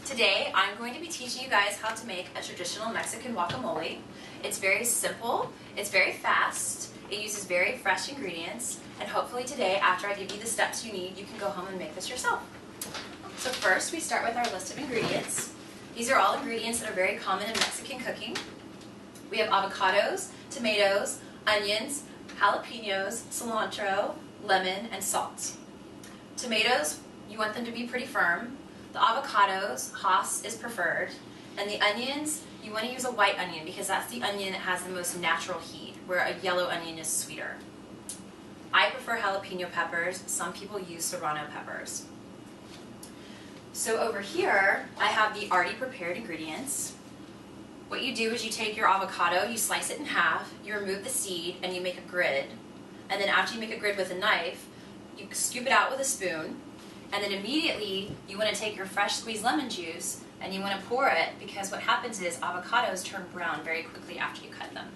Today I'm going to be teaching you guys how to make a traditional Mexican guacamole. It's very simple, it's very fast, it uses very fresh ingredients, and hopefully today, after I give you the steps you need, you can go home and make this yourself. So first we start with our list of ingredients. These are all ingredients that are very common in Mexican cooking. We have avocados, tomatoes, onions, jalapenos, cilantro, lemon, and salt. Tomatoes, you want them to be pretty firm. The avocados, Hass is preferred. And the onions, you want to use a white onion because that's the onion that has the most natural heat, where a yellow onion is sweeter. I prefer jalapeno peppers. Some people use serrano peppers. So over here, I have the already prepared ingredients. What you do is you take your avocado, you slice it in half, you remove the seed, and you make a grid. And then after you make a grid with a knife, you scoop it out with a spoon. And then immediately, you want to take your fresh squeezed lemon juice and you want to pour it, because what happens is avocados turn brown very quickly after you cut them.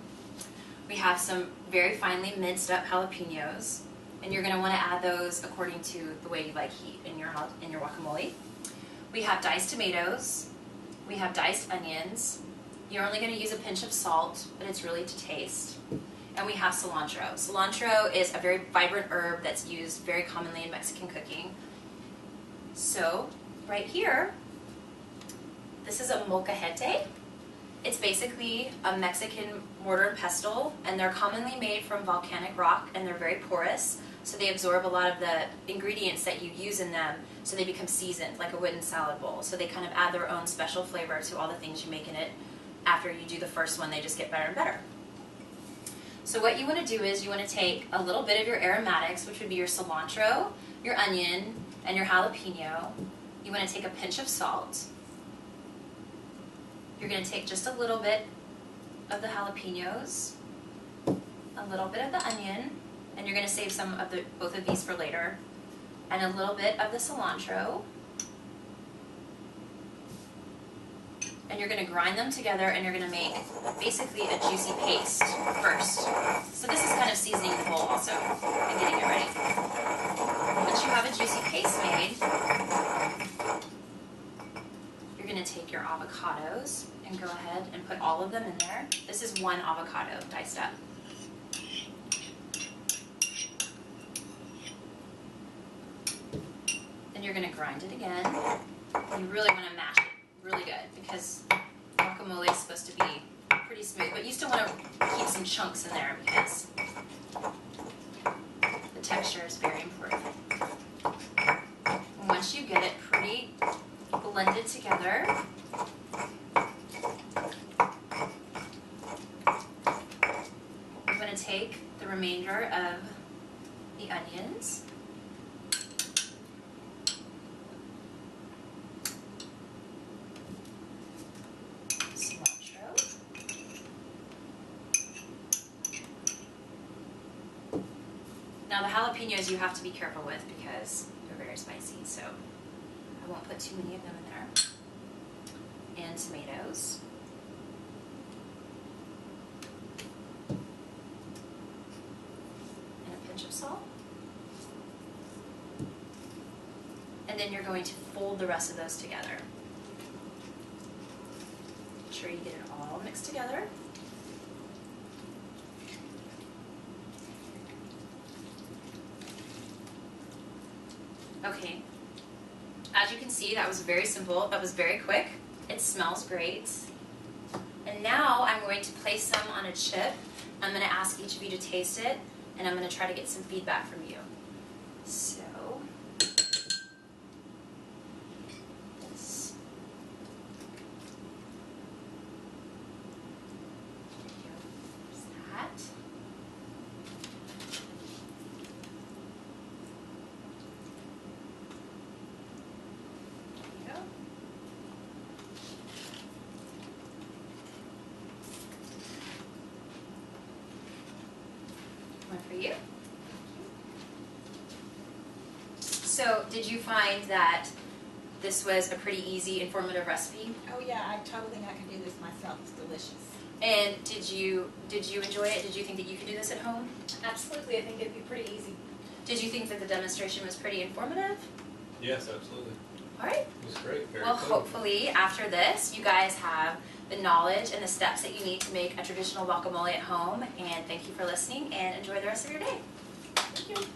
We have some very finely minced up jalapenos, and you're going to want to add those according to the way you like heat in your guacamole. We have diced tomatoes. We have diced onions. You're only going to use a pinch of salt, but it's really to taste. And we have cilantro. Cilantro is a very vibrant herb that's used very commonly in Mexican cooking. So, right here, this is a molcajete. It's basically a Mexican mortar and pestle, and they're commonly made from volcanic rock, and they're very porous, so they absorb a lot of the ingredients that you use in them, so they become seasoned, like a wooden salad bowl. So they kind of add their own special flavor to all the things you make in it. After you do the first one, they just get better and better. So what you want to do is you want to take a little bit of your aromatics, which would be your cilantro, your onion, and your jalapeno. You want to take a pinch of salt. You're going to take just a little bit of the jalapenos, a little bit of the onion, and you're going to save some of both of these for later, and a little bit of the cilantro. And you're going to grind them together, and you're going to make basically a juicy paste first. So this is kind of seasoning the bowl also and getting it ready. Once you have a juicy paste made, you're going to take your avocados and go ahead and put all of them in there. This is one avocado diced up. Then you're going to grind it again. You really want to mash it really good, because guacamole is supposed to be pretty smooth, but you still want to keep some chunks in there because the texture is very important. And once you get it pretty blended together, I'm going to take the remainder of the onions, now the jalapenos you have to be careful with because they're very spicy, so I won't put too many of them in there. And tomatoes. And a pinch of salt. And then you're going to fold the rest of those together. Make sure you get it all mixed together. Okay, as you can see, that was very simple, that was very quick. It smells great. And now I'm going to place some on a chip. I'm going to ask each of you to taste it, and I'm going to try to get some feedback from you. So, this. There's that. One for you. So, did you find that this was a pretty easy, informative recipe? Oh yeah, I totally think I could do this myself. It's delicious. And did you enjoy it? Did you think that you could do this at home? Absolutely, I think it'd be pretty easy. Did you think that the demonstration was pretty informative? Yes, absolutely. All right. It was great. Very Well, cool. hopefully after this, you guys have the knowledge and the steps that you need to make a traditional guacamole at home. And thank you for listening, and enjoy the rest of your day. Thank you.